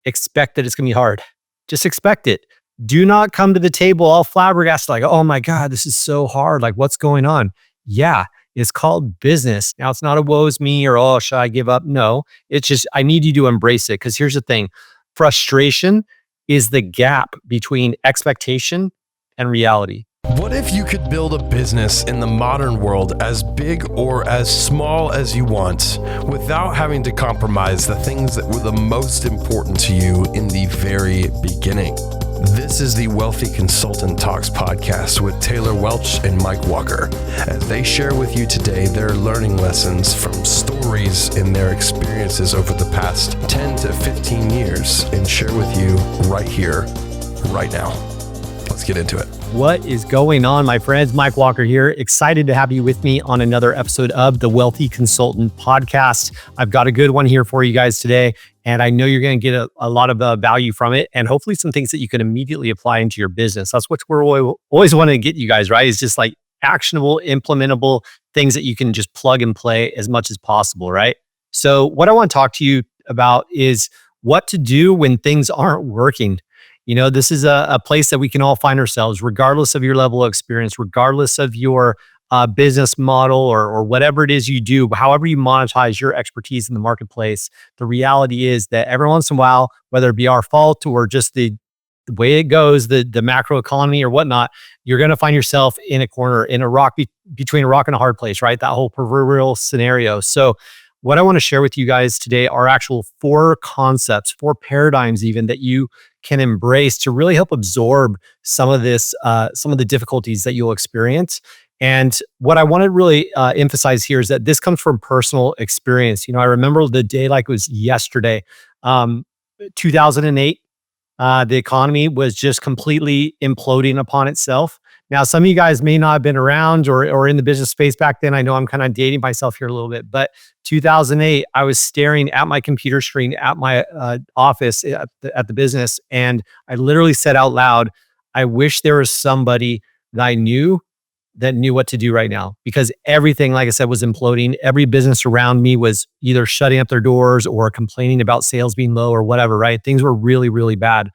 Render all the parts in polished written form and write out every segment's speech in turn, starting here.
expect that it's going to be hard. Just expect it. Do not come to the table all flabbergasted, like, oh my God, this is so hard. Like, what's going on? Yeah, it's called business. Now, it's not a woe's me or, oh, should I give up? No, it's just, I need you to embrace it. Because here's the thing, frustration is the gap between expectation and reality. What if you could build a business in the modern world as big or as small as you want without having to compromise the things that were the most important to you in the very beginning? This is the Wealthy Consultant Talks Podcast with Taylor Welch and Mike Walker, as they share with you today their learning lessons from stories in their experiences over the past 10 to 15 years and share with you right here, right now. Let's get into it. What is going on, my friends? Mike Walker here. Excited to have you with me on another episode of the Wealthy Consultant Podcast. I've got a good one here for you guys today, and I know you're going to get a lot of value from it, and hopefully some things that you can immediately apply into your business. That's what we're always wanting to get you guys, right? It's just like actionable, implementable things that you can just plug and play as much as possible, right? So what I want to talk to you about is what to do when things aren't working. You know, this is a place that we can all find ourselves, regardless of your level of experience, regardless of your business model or whatever it is you do, however you monetize your expertise in the marketplace. The reality is that every once in a while, whether it be our fault or just the way it goes, the macro economy or whatnot, you're going to find yourself in a corner, in a rock between a rock and a hard place, right? That whole proverbial scenario. So what I want to share with you guys today are actual 4 concepts, 4 paradigms even that you can embrace to really help absorb some of this, some of the difficulties that you'll experience. And what I want to really emphasize here is that this comes from personal experience. You know, I remember the day like it was yesterday, 2008. The economy was just completely imploding upon itself. Now, some of you guys may not have been around or in the business space back then. I know I'm kind of dating myself here a little bit, but 2008, I was staring at my computer screen at my office at the business, and I literally said out loud, I wish there was somebody that I knew that knew what to do right now, because everything, like I said, was imploding. Every business around me was either shutting up their doors or complaining about sales being low or whatever, right? Things were really, really bad.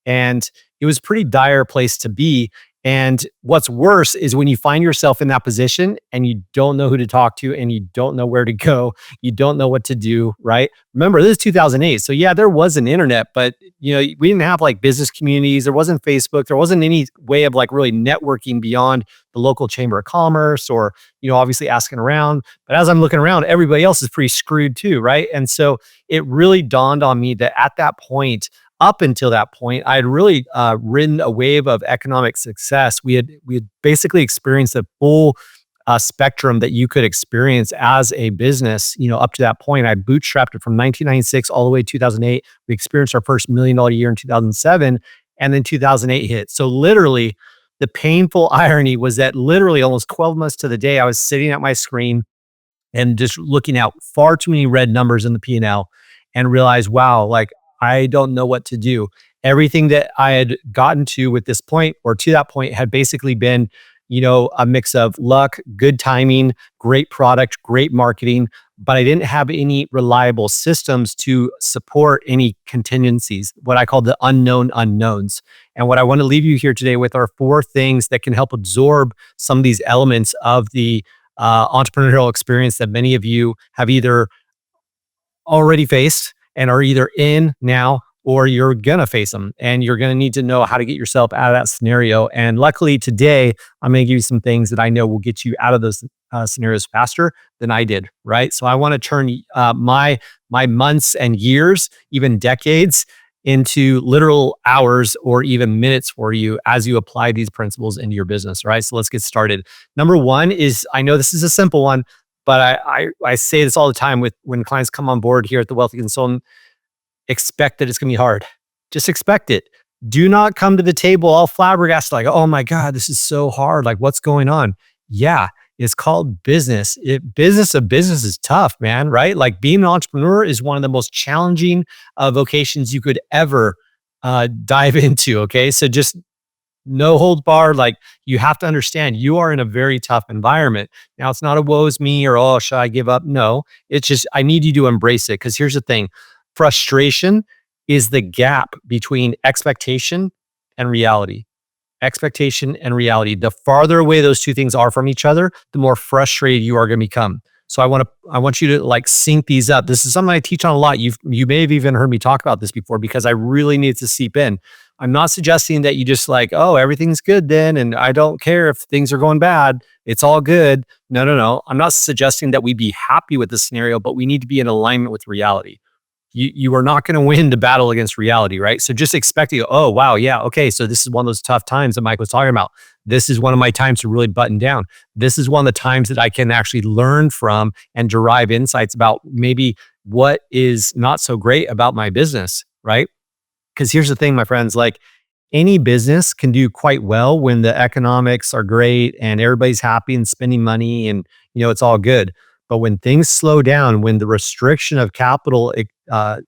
And it was a pretty dire place to be. And what's worse is when you find yourself in that position and you don't know who to talk to and you don't know where to go, you don't know what to do, right? Remember, this is 2008. So yeah, there was an internet, but you know, we didn't have like business communities. There wasn't Facebook. There wasn't any way of like really networking beyond the local chamber of commerce or, you know, obviously asking around. But as I'm looking around, everybody else is pretty screwed too, right? And so it really dawned on me that at that point, up until that point, I had really ridden a wave of economic success. We had basically experienced the full spectrum that you could experience as a business. You know, up to that point, I bootstrapped it from 1996 all the way to 2008. We experienced our first $1 million year in 2007, and then 2008 hit. So literally, the painful irony was that literally almost 12 months to the day, I was sitting at my screen and just looking at far too many red numbers in the P&L and realized, wow, like, I don't know what to do. Everything that I had gotten to with this point or to that point had basically been, you know, a mix of luck, good timing, great product, great marketing, but I didn't have any reliable systems to support any contingencies, what I call the unknown unknowns. And what I want to leave you here today with are 4 things that can help absorb some of these elements of the entrepreneurial experience that many of you have either already faced and are either in now, or you're going to face them. And you're going to need to know how to get yourself out of that scenario. And luckily today, I'm going to give you some things that I know will get you out of those scenarios faster than I did, right? So I want to turn my months and years, even decades, into literal hours or even minutes for you as you apply these principles into your business, right? So let's get started. Number 1 is, I know this is a simple one, but I say this all the time when clients come on board here at the Wealthy Consultant, expect that it's going to be hard. Just expect it. Do not come to the table all flabbergasted, like, oh my God, this is so hard. Like, what's going on? Yeah, it's called business. Business is tough, man, right? Like being an entrepreneur is one of the most challenging vocations you could ever dive into, okay? So just no holds barred. Like, you have to understand you are in a very tough environment. Now, it's not a woe's me or, oh, should I give up? No, it's just, I need you to embrace it. Because here's the thing, frustration is the gap between expectation and reality. Expectation and reality. The farther away those two things are from each other, the more frustrated you are going to become. So I want you to like sync these up. This is something I teach on a lot. You may have even heard me talk about this before because I really need to seep in. I'm not suggesting that you just like, oh, everything's good then, and I don't care if things are going bad. It's all good. No. I'm not suggesting that we be happy with the scenario, but we need to be in alignment with reality. You are not going to win the battle against reality, right? So just expecting, oh, wow, yeah, okay, so this is one of those tough times that Mike was talking about. This is one of my times to really button down. This is one of the times that I can actually learn from and derive insights about maybe what is not so great about my business, right? Because here's the thing, my friends, like any business can do quite well when the economics are great and everybody's happy and spending money and, it's all good. But when things slow down, when the restriction of capital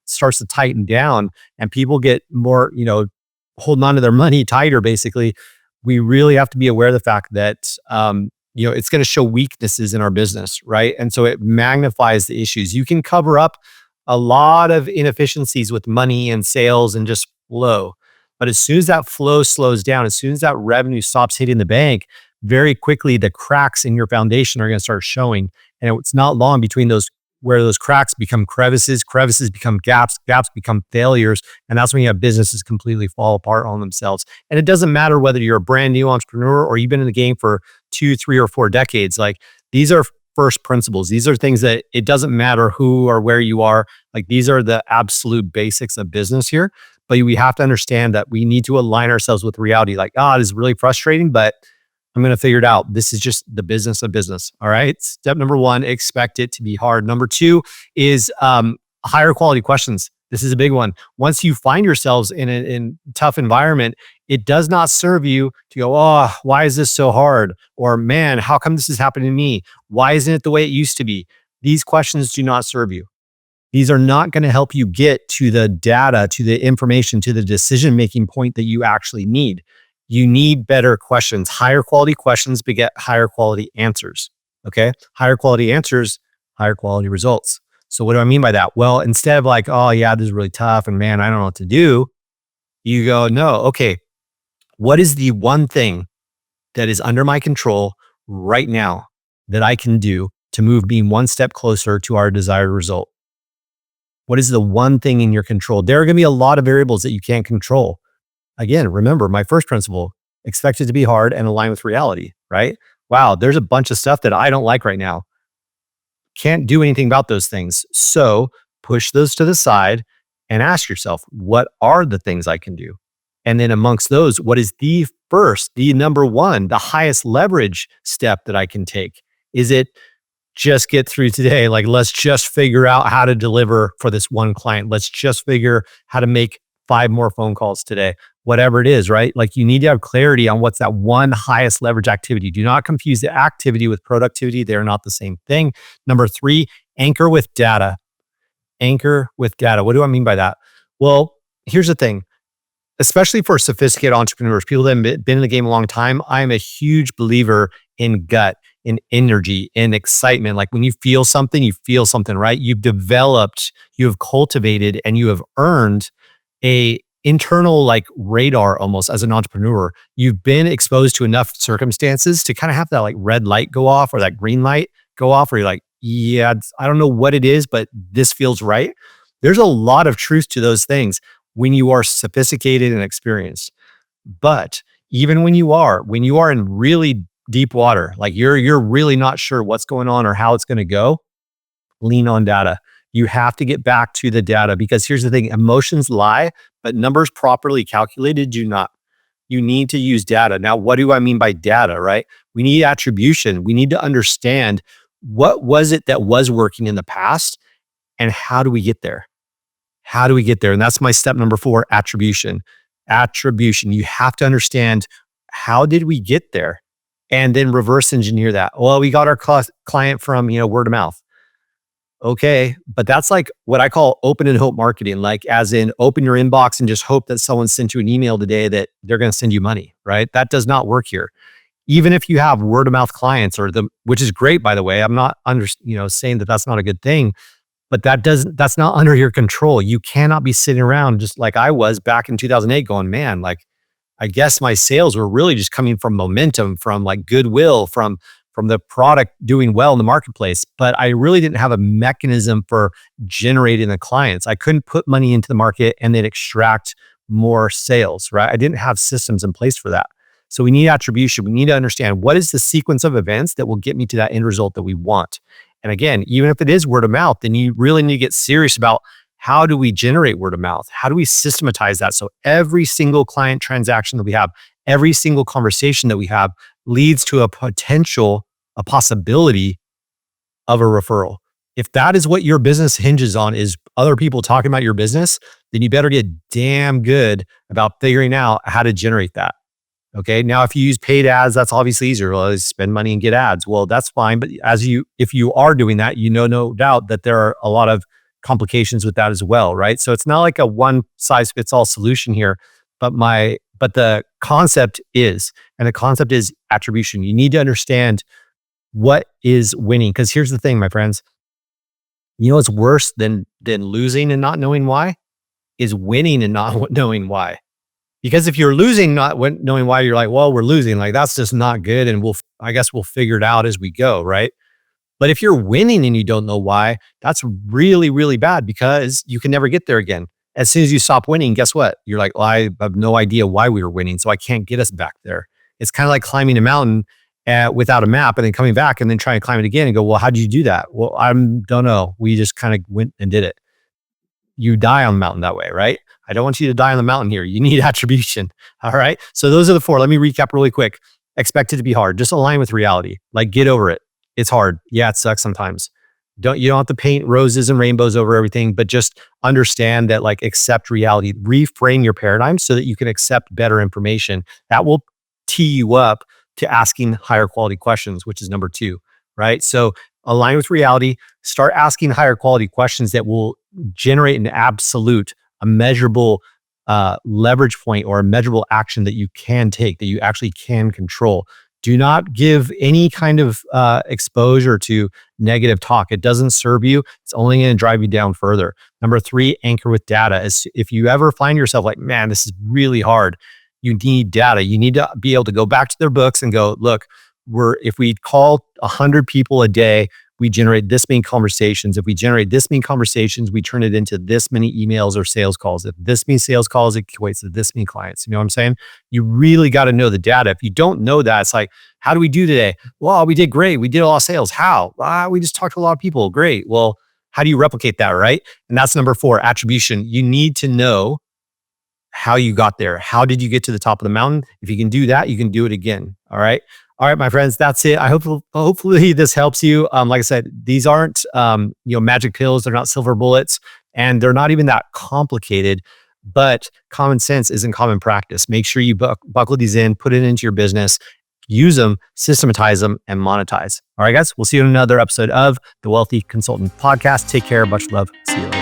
starts to tighten down and people get more, holding on to their money tighter, basically, we really have to be aware of the fact that, it's going to show weaknesses in our business, right? And so it magnifies the issues. You can cover up a lot of inefficiencies with money and sales and just flow. But as soon as that flow slows down, as soon as that revenue stops hitting the bank, very quickly the cracks in your foundation are going to start showing. And it's not long between those where those cracks become crevices become gaps become failures. And that's when you have businesses completely fall apart on themselves. And it doesn't matter whether you're a brand new entrepreneur or you've been in the game for 2, 3, or 4 decades. Like these are first principles. These are things that it doesn't matter who or where you are. Like these are the absolute basics of business here. But we have to understand that we need to align ourselves with reality. Like, it is really frustrating, but I'm going to figure it out. This is just the business of business. All right. Step number 1, expect it to be hard. Number 2 is higher quality questions. This is a big one. Once you find yourselves in a tough environment, it does not serve you to go, oh, why is this so hard? Or man, how come this is happening to me? Why isn't it the way it used to be? These questions do not serve you. These are not going to help you get to the data, to the information, to the decision-making point that you actually need. You need better questions. Higher quality questions beget higher quality answers. Okay. Higher quality answers, higher quality results. So what do I mean by that? Well, instead of like, oh yeah, this is really tough and man, I don't know what to do. You go, no, okay. What is the one thing that is under my control right now that I can do to move me one step closer to our desired result? What is the one thing in your control? There are going to be a lot of variables that you can't control. Again, remember my first principle, expect it to be hard and align with reality, right? Wow, there's a bunch of stuff that I don't like right now. Can't do anything about those things. So push those to the side and ask yourself, what are the things I can do? And then amongst those, what is the number 1, the highest leverage step that I can take? Is it just get through today? Like, let's just figure out how to deliver for this one client. Let's just figure how to make 5 more phone calls today. Whatever it is, right? Like you need to have clarity on what's that one highest leverage activity. Do not confuse the activity with productivity. They're not the same thing. Number 3, anchor with data. Anchor with data. What do I mean by that? Well, here's the thing. Especially for sophisticated entrepreneurs, people that have been in the game a long time, I'm a huge believer in gut, in energy, in excitement. Like when you feel something, right? You've developed, you have cultivated, and you have earned a internal like radar almost as an entrepreneur. You've been exposed to enough circumstances to kind of have that like red light go off or that green light go off where you're like, yeah, I don't know what it is, but this feels right. There's a lot of truth to those things when you are sophisticated and experienced. But even when you are in really deep water, like you're really not sure what's going on or how it's going to go, lean on data. You have to get back to the data because here's the thing, emotions lie, but numbers properly calculated do not. You need to use data. Now, what do I mean by data, right? We need attribution. We need to understand what was it that was working in the past and how do we get there? How do we get there? And that's my step number 4, attribution. Attribution. You have to understand how did we get there and then reverse engineer that. Well, we got our client from, word of mouth. Okay, but that's like what I call open and hope marketing, like as in open your inbox and just hope that someone sent you an email today that they're going to send you money, right? That does not work here. Even if you have word of mouth clients which is great, by the way, I'm not saying that that's not a good thing, But that's not under your control. You cannot be sitting around just like I was back in 2008 going, man, like, I guess my sales were really just coming from momentum, from like goodwill, from the product doing well in the marketplace. But I really didn't have a mechanism for generating the clients. I couldn't put money into the market and then extract more sales, right? I didn't have systems in place for that. So we need attribution. We need to understand what is the sequence of events that will get me to that end result that we want. And again, even if it is word of mouth, then you really need to get serious about how do we generate word of mouth? How do we systematize that? So every single client transaction that we have, every single conversation that we have leads to a possibility of a referral. If that is what your business hinges on, is other people talking about your business, then you better get damn good about figuring out how to generate that. Okay. Now, if you use paid ads, that's obviously easier. Well, spend money and get ads. Well, that's fine. But if you are doing that, no doubt that there are a lot of complications with that as well, right? So it's not like a one size fits all solution here, but the concept is attribution. You need to understand what is winning. Because here's the thing, my friends. You know what's worse than losing and not knowing why? Is winning and not knowing why. Because if you're losing, not knowing why, you're like, well, we're losing. Like, that's just not good. And I guess we'll figure it out as we go, right? But if you're winning and you don't know why, that's really, really bad, because you can never get there again. As soon as you stop winning, guess what? You're like, well, I have no idea why we were winning, so I can't get us back there. It's kind of like climbing a mountain without a map and then coming back and then trying to climb it again and go, well, how did you do that? Well, I don't know. We just kind of went and did it. You die on the mountain that way, right? I don't want you to die on the mountain here. You need attribution. All right. So those are the 4. Let me recap really quick. Expect it to be hard. Just align with reality. Like, get over it. It's hard. Yeah, it sucks sometimes. You don't have to paint roses and rainbows over everything, but just understand that, like, accept reality. Reframe your paradigm so that you can accept better information. That will tee you up to asking higher quality questions, which is number 2, right? So align with reality. Start asking higher quality questions that will generate an absolute, a measurable leverage point or a measurable action that you can take, that you actually can control. Do not give any kind of exposure to negative talk. It doesn't serve you. It's only going to drive you down further. Number 3, anchor with data. If you ever find yourself like, man, this is really hard, you need data. You need to be able to go back to their books and go, look, if we call 100 people a day, we generate this many conversations. If we generate this many conversations, we turn it into this many emails or sales calls. If this many sales calls, it equates to this many clients. You know what I'm saying? You really got to know the data. If you don't know that, it's like, how do we do today? Well, we did great. We did a lot of sales. How? We just talked to a lot of people. Great. Well, how do you replicate that, right? And that's number 4, attribution. You need to know how you got there. How did you get to the top of the mountain? If you can do that, you can do it again. All right. All right, my friends, that's it. Hopefully this helps you. Like I said, these aren't magic pills. They're not silver bullets, and they're not even that complicated. But common sense isn't common practice. Make sure you buckle these in, put it into your business, use them, systematize them, and monetize. All right, guys, we'll see you in another episode of the Wealthy Consultant Podcast. Take care. Much love. See you later.